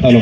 Hello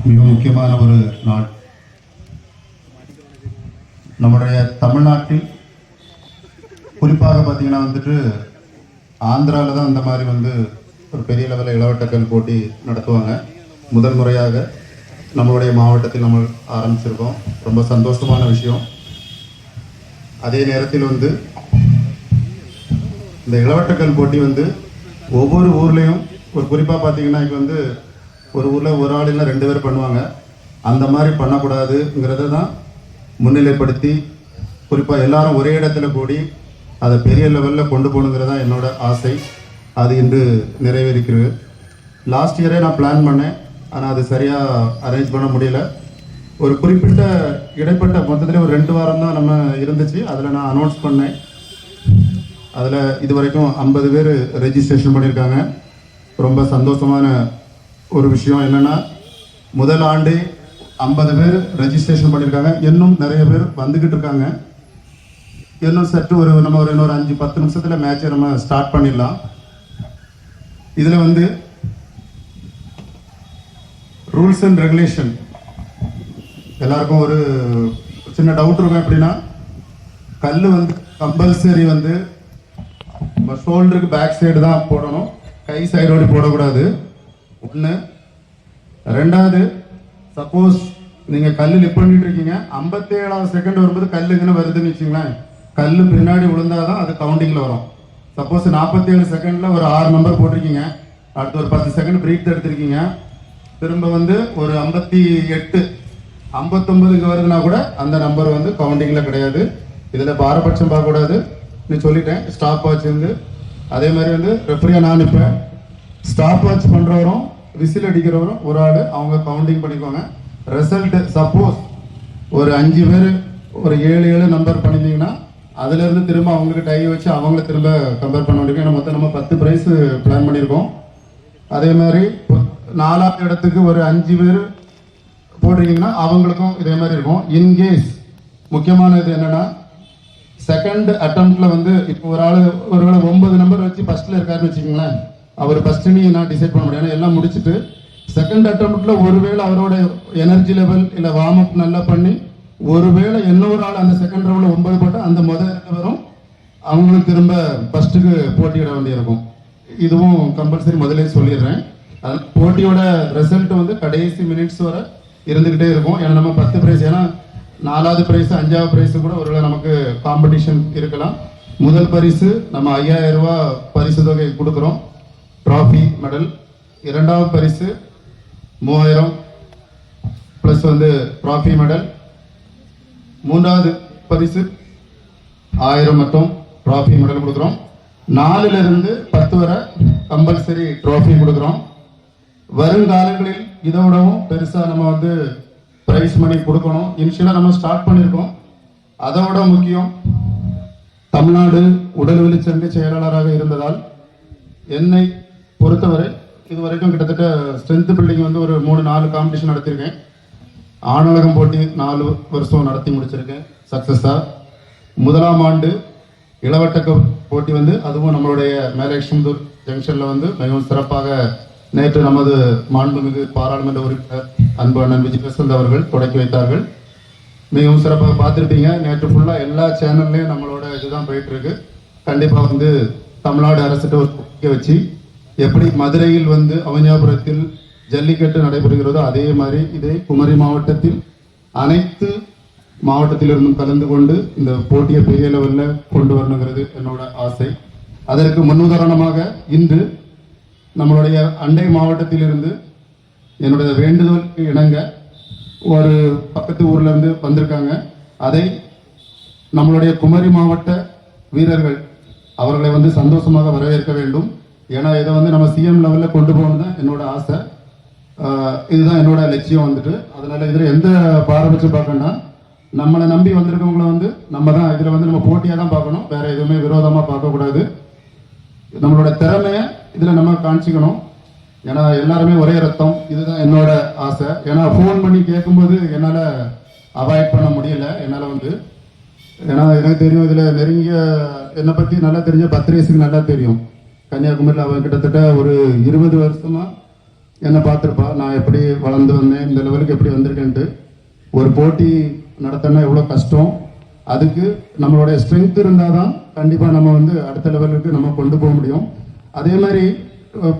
மிக முக்கியமான ஒரு நாள். நம்முடைய தமிழ்நாட்டில் குறிப்பாக பார்த்தீங்கன்னா வந்துட்டு ஆந்திராவில் தான் இந்த மாதிரி ஒரு பெரிய லெவலில் இளவட்டக்கல் போட்டி நடத்துவாங்க. முதல் முறையாக நம்மளுடைய மாவட்டத்தில் நம்ம ஆரம்பிச்சிருக்கோம். ரொம்ப சந்தோஷமான விஷயம். அதே நேரத்தில் இந்த இளவட்டக்கல் போட்டி ஒவ்வொரு ஊர்லேயும் ஒரு குறிப்பாக பார்த்தீங்கன்னா இப்போ ஒரு ஊரில் ஒரு ஆள் இல்லை 2 பேர் பண்ணுவாங்க. அந்த மாதிரி பண்ணக்கூடாதுங்கிறத தான் முன்னிலைப்படுத்தி குறிப்பாக எல்லாரும் ஒரே இடத்துல கூடி அதை பெரிய லெவலில் கொண்டு போகணுங்கிறது தான் என்னோட ஆசை. அது இன்று நிறைவேறிக்கிறது. லாஸ்ட் இயரே நான் பிளான் பண்ணேன், ஆனால் அது சரியாக அரேஞ்ச் பண்ண முடியல. ஒரு குறிப்பிட்ட இடைப்பட்ட மொத்தத்தில் ஒரு 2 வாரம் தான் நம்ம இருந்துச்சு. அதில் நான் அனௌன்ஸ் பண்ணேன். அதில் இது வரைக்கும் 50 பேர் ரெஜிஸ்ட்ரேஷன் பண்ணியிருக்காங்க. ரொம்ப சந்தோஷமான ஒரு விஷயம் என்னென்னா, முதல் ஆண்டு 50 பேர் ரெஜிஸ்ட்ரேஷன் பண்ணியிருக்காங்க. இன்னும் நிறைய பேர் வந்துக்கிட்டு இருக்காங்க. இன்னும் சற்று நம்ம இன்னொரு 5-10 நிமிஷத்தில் மேட்சை நம்ம ஸ்டார்ட் பண்ணிடலாம். இதில் ரூல்ஸ் அண்ட் ரெகுலேஷன் எல்லாருக்கும் ஒரு சின்ன டவுட் இருக்கும். எப்படின்னா, கல் கம்பல்சரி ஷோல்டருக்கு பேக் சைடு தான் போடணும், கை சைடோடு போடக்கூடாது. ஒன்று. ரெண்டாவது, சப்போஸ் நீங்கள் கல் லிப் பண்ணிட்டு இருக்கீங்க, 57வது செகண்ட் வரும்போது கல்லுங்கன்னு வருதுன்னு வச்சுங்களேன், கல் பின்னாடி விழுந்தாதான் அது கவுண்டிங்கில் வரும். சப்போஸ் 47 செகண்டில் ஒரு 6 நம்பர் போட்டிருக்கீங்க, அடுத்து ஒரு 10 செகண்ட் பிரேக் எடுத்திருக்கீங்க, திரும்ப ஒரு 58 59 வருதுன்னா கூட அந்த நம்பர் கவுண்டிங்கில் கிடையாது. இதில் பாரபட்சம் பார்க்கக்கூடாது. நீ சொல்லிட்டேன். ஸ்டாப் வாட்ச் அதே மாதிரி ரெஃப்ரியா நான் இப்போ ஸ்டாப் வாட்ச் பண்ணுறவரும் விசில் அடிக்கிறவரும் ஒரு ஆள், அவங்க கவுண்டிங் பண்ணிக்கோங்க. ரிசல்ட் சப்போஸ் ஒரு 5 பேர் ஒரு 7 நம்பர் பண்ணியிருந்தீங்கன்னா அதுலேருந்து திரும்ப அவங்களுக்கு டை வச்சு அவங்கள திரும்ப கம்பேர் பண்ண முடியும். ஏன்னா மொத்தம் நம்ம 10 ப்ரைஸ் பிளான் பண்ணியிருக்கோம். அதே மாதிரி 4வது இடத்துக்கு ஒரு 5 பேர் போட்டிருக்கீங்கன்னா அவங்களுக்கும் இதே மாதிரி இருக்கும். இன்கேஸ் முக்கியமான இது என்னன்னா, செகண்ட் அட்டம்ப்ட்ல இப்போ ஒரு ஆள் ஒருவேளை 9 நம்பர் வச்சு ஃபர்ஸ்ட்ல இருக்காருன்னு வச்சுக்கோங்களேன், அவர் ஃபர்ஸ்ட் நான் டிசைட் பண்ண முடியாது. எல்லாம் முடிச்சுட்டு செகண்ட் அட்டம்ப்ட்ல ஒருவேளை அவரோட எனர்ஜி லெவல் இல்லை வார்ம் அப் நல்லா பண்ணி ஒருவேளை இன்னொரு ஆள் அந்த செகண்ட் ரவுண்ட்ல 9 போட்டு அந்த முதல் வரும், அவங்களும் திரும்ப ஃபர்ஸ்ட்டுக்கு போட்டியிட வேண்டியிருக்கும். இதுவும் கம்பல்சரி முதலே சொல்லிடுறேன். போட்டியோட ரிசல்ட் கடைசி மினிட்ஸ் வரை இருந்துகிட்டே இருக்கும். ஏன்னா நம்ம 10 பிரைஸ், ஏன்னா 4வது பிரைஸ் 5வது பிரைஸ் கூட ஒருவேளை நமக்கு காம்படிஷன் இருக்கலாம். முதல் பரிசு நம்ம 5000 ரூபாய் பரிசு தொகை கொடுக்குறோம், ட்ராஃபி மெடல். 2வது பரிசு 3000 பிளஸ் ட்ராஃபி மெடல். 3வது பரிசு 1000 மட்டும் ட்ராஃபி மெடல் கொடுக்குறோம். 4ல இருந்து 10 வரை கம்பல்சரி ட்ராஃபி கொடுக்குறோம். வருங்காலங்களில் இதை விடவும் பெருசா நம்ம பிரைஸ் மணி கொடுக்கணும். இனிஷியலா நம்ம ஸ்டார்ட் பண்ணியிருக்கோம். அதை விட முக்கியம், தமிழ்நாடு உடல்வெளி சங்க செயலாளராக இருந்ததால் என்னை பொறுத்தவரை இதுவரைக்கும் கிட்டத்தட்ட ஸ்ட்ரென்த் பில்டிங் ஒரு 3-4 காம்படிஷன் நடத்தியிருக்கேன். ஆணழகம் போட்டி 4 வருஷம் நடத்தி முடிச்சிருக்கேன் சக்சஸா. 1ஆம் ஆண்டு இளவட்டக்க போட்டி அதுவும் நம்மளுடைய மேலக்ஷ்மந்தூர் ஜங்ஷன்ல மிகவும் சிறப்பாக நேற்று நமது மாண்புமிகு பாராளுமன்ற உறுப்பினர் அன்பு அண்ணன் விஜயவசந்த் அவர்கள் தொடக்கி வைத்தார்கள். மிகவும் சிறப்பாக பார்த்துருப்பீங்க. நேற்று ஃபுல்லா எல்லா சேனல்லையும் நம்மளோட இதுதான் போயிட்டு இருக்கு. கண்டிப்பா தமிழ்நாடு அரசுட்டு ஒரு கோரிக்கை வச்சு எப்படி மதுரையில் அவனியாபுரத்தில் ஜல்லிக்கட்டு நடைபெறுகிறதோ அதே மாதிரி இதே குமரி மாவட்டத்தில் அனைத்து மாவட்டத்திலிருந்தும் கலந்து கொண்டு இந்த போட்டியை பெரிய லெவலில் கொண்டு வரணுங்கிறது என்னோட ஆசை. அதற்கு முன்னுதாரணமாக இன்று நம்மளுடைய அண்டை மாவட்டத்திலிருந்து என்னுடைய வேண்டுதலுக்கு இணங்க ஒரு பக்கத்து ஊர்ல இருந்து வந்திருக்காங்க. அதை நம்மளுடைய குமரி மாவட்ட வீரர்கள் அவர்களை சந்தோஷமாக வரவேற்க வேண்டும். ஏன்னா இதை நம்ம சிஎம் லெவலில் கொண்டு போகணும் தான் என்னோட ஆசை. இதுதான் என்னோட லட்சியம் வந்துட்டு. அதனால இதில் எந்த பாரபட்சம் பார்க்கணும்னா நம்மளை நம்பி வந்திருக்கவங்கள வந்து நம்ம தான் இதில் வந்து நம்ம போட்டியாக தான் பார்க்கணும், வேற எதுவுமே விரோதமாக பார்க்கக்கூடாது. நம்மளோட திறமையை இதில் நம்ம காமிச்சிக்கணும். ஏன்னா எல்லாருமே ஒரே ரத்தம், இதுதான் என்னோட ஆசை. ஏன்னா ஃபோன் பண்ணி கேட்கும்போது என்னால் அவாய்ட் பண்ண முடியல. என்னால் வந்து ஏன்னா எனக்கு தெரியும், இதில் நெருங்கிய என்னை பற்றி நல்லா தெரிஞ்ச பத்ரேஸுக்கு நல்லா தெரியும். கன்னியாகுமரியில் அவன் கிட்டத்தட்ட ஒரு 20 வருஷமாக என்னை பார்த்துருப்பா, நான் எப்படி வளர்ந்து வந்தேன், இந்த லெவலுக்கு எப்படி வந்திருக்கேன்ட்டு. ஒரு போட்டி நடத்தினா எவ்வளோ கஷ்டம், அதுக்கு நம்மளுடைய ஸ்ட்ரென்த் இருந்தால் தான் கண்டிப்பாக நம்ம வந்து அடுத்த லெவலுக்கு நம்ம கொண்டு போக முடியும். அதே மாதிரி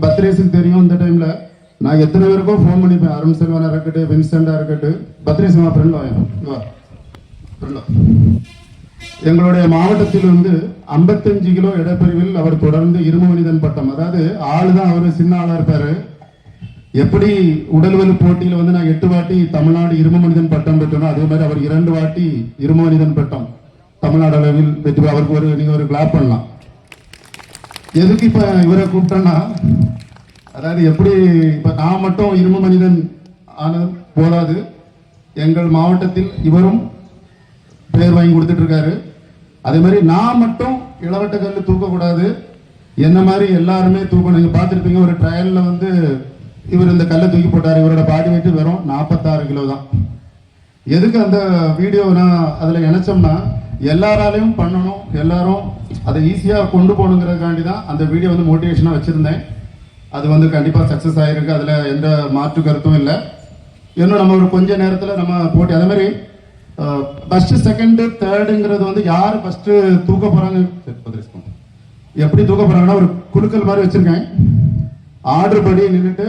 பத்ரேஸுக்கு தெரியும், இந்த டைமில் நான் எத்தனை பேருக்கோ ஃபோன் பண்ணிப்பேன். அருண் செல்வனாக இருக்கட்டும், வின்சென்டாக இருக்கட்டும். பத்ரேஸ் ஃப்ரெண்ட் வா எங்களுடைய மாவட்டத்தில் வந்து 55 கிலோ எடைப்பிரிவில் அவர் தொடர்ந்து இரும்பு மனிதன் பட்டம், அதாவது ஆளு தான் அவரு சின்ன ஆளா இருப்பாரு. எப்படி உடல்வலு போட்டியில வந்து நான் 8 வாட்டி தமிழ்நாடு இரும்பு மனிதன் பட்டம் பெற்றோம், அதே மாதிரி அவர் 2 வாட்டி இரும்பு மனிதன் பட்டம் தமிழ்நாடு அளவில் வெற்றி. அவருக்கு நீங்க ஒரு கிளாப் பண்ணலாம். எதுக்கு இப்ப இவரை கூப்பிட்டோன்னா, அதாவது எப்படி இப்ப நான் மட்டும் இரும்பு மனிதன் ஆனது போதாது, எங்கள் மாவட்டத்தில் இவரும் பேர் வாங்கி கொடுத்துட்டு இருக்காரு. அதே மாதிரி நான் மட்டும் இளவட்ட கல்லு தூக்கக்கூடாது, என்ன மாதிரி எல்லாருமே தூக்கணும். நீங்க பார்த்துருப்பீங்க, ஒரு ட்ரையல்ல வந்து இவர் இந்த கல்லை தூக்கி போட்டார். இவரோட பாடி வெயிட் வெறும் 46 கிலோ தான். எதுக்கு அந்த வீடியோ நான் அதுல இணைச்சோம்னா, எல்லாராலையும் பண்ணணும், எல்லாரும் அதை ஈஸியா கொண்டு போகணுங்கிறதுக்காண்டி தான் அந்த வீடியோ வந்து மோட்டிவேஷனா வச்சிருந்தேன். அது வந்து கண்டிப்பா சக்சஸ் ஆயிருக்கு, அதுல எந்த மாற்று கருத்தும் இல்லை. இன்னும் நம்ம ஒரு கொஞ்ச நேரத்தில் நம்ம போட்டி அதே மாதிரி ஃபர்ஸ்ட் செகண்ட் தேர்டுங்கிறது வந்து யார் ஃபர்ஸ்ட் தூக்க போறாங்க, எப்படி தூக்க போறாங்கன்னா ஒரு குழுக்கள் மாதிரி வச்சிருக்கேன். ஆர்டர் படி நின்றுட்டு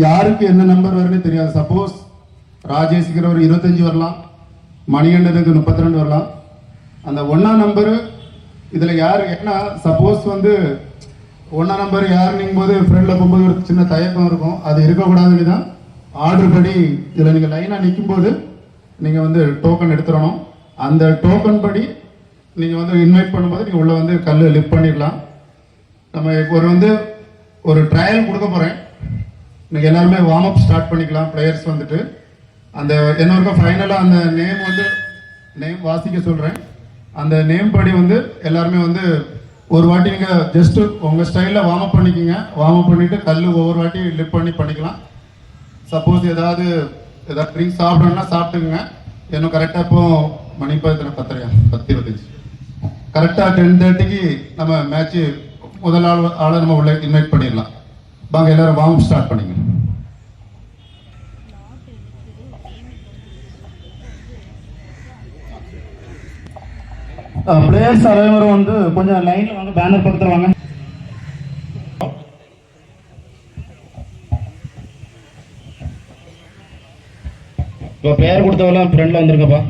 யாருக்கு என்ன நம்பர் வரும்னு தெரியாது. சப்போஸ் ராஜேஷ்கிற ஒரு 25 வரலாம், மணிகண்டனுக்கு 32 வரலாம். அந்த 1ஆம் நம்பரு இதுல யாரு, ஏன்னா சப்போஸ் வந்து 1ஆம் நம்பர் யாருன்னும் போது ஃப்ரெண்ட்ல போகும்போது ஒரு சின்ன தயக்கம் இருக்கும், அது இருக்கக்கூடாதுன்னு தான் ஆர்டர் படி இதுல நீங்க லைனா நிற்கும் போது நீங்க வந்து டோக்கன் எடுத்துடணும். அந்த டோக்கன் படி நீங்க வந்து இன்வைட் பண்ணும்போது நீங்க உள்ள வந்து கல்லு லிஃப்ட் பண்ணிடலாம். நம்ம ஒரு வந்து ஒரு ட்ரையல் கொடுக்க போறேன். நீங்க எல்லாருமே வார்ம் அப் ஸ்டார்ட் பண்ணிக்கலாம். பிளேயர்ஸ் வந்துட்டு அந்த என்ன ஃபைனலா அந்த நேம் வந்து நேம் வாசிக்க சொல்றேன். அந்த நேம் படி வந்து எல்லாருமே வந்து ஒரு வாட்டி நீங்க ஜஸ்ட் உங்க ஸ்டைல்ல வார்ம் அப் பண்ணிக்கோங்க. வார்ம் அப் பண்ணிட்டு கல்லு ஒவ்வொரு வாட்டி லிஃப்ட் பண்ணி பண்ணிக்கலாம். சப்போஸ் ஏதாவது ட்ரிங்க் சாப்பிடணும்னா சாப்பிட்டுங்க. இன்னும் கரெக்டாக இப்போ மணி 10:25 கரெக்டாக 10:30க்கு நம்ம மேட்ச்சு முதல் ஆளை நம்ம உள்ள இன்வைட் பண்ணிடலாம். வாங்க எல்லாரும் வார்ம் ஸ்டார்ட் பண்ணிங்க. பிளேயர்ஸ் அனைவரும் வந்து கொஞ்சம் லைன்ல வாங்க, பேனர் பக்கத்தில் வாங்க. இப்போ பேர் கொடுத்தவெல்லாம் ஃப்ரெண்ட்ல வந்திருக்கப்பா.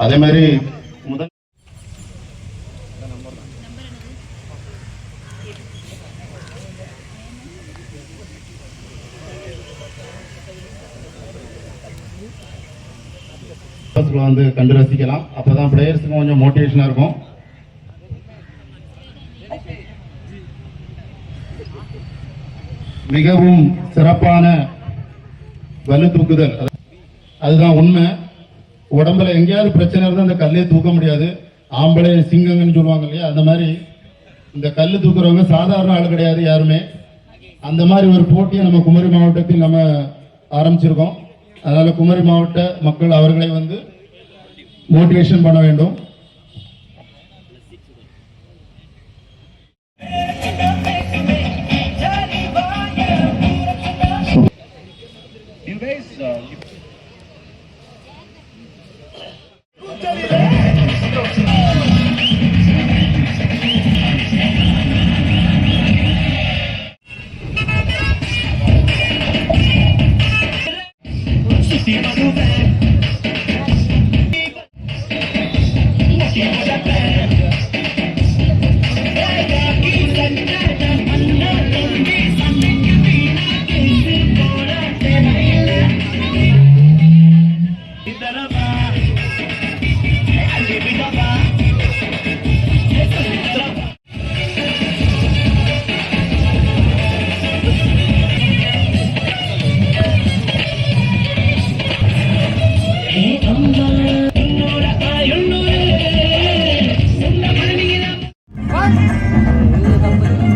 அதே மாதிரி முதல் வந்து கண்டு ரசிக்கலாம். அப்பதான் பிளேயர்ஸுக்கு கொஞ்சம் மோட்டிவேஷனா இருக்கும். மிகவும் சிறப்பான வலு தூக்குதல், அதுதான் உண்மை. உடம்புல எங்கேயாவது பிரச்சனை இருந்தால் அந்த கல்லே தூக்க முடியாது. ஆம்பளை சிங்கங்கன்னு சொல்லுவாங்க இல்லையா, அந்த மாதிரி இந்த கல்லு தூக்குறவங்க சாதாரண ஆள் கிடையாது யாருமே. அந்த மாதிரி ஒரு போட்டியை நம்ம குமரி மாவட்டத்தில் நம்ம ஆரம்பிச்சிருக்கோம். அதனால குமரி மாவட்ட மக்கள் அவர்களை வந்து மோட்டிவேஷன் பண்ண வேண்டும். கம்பெனி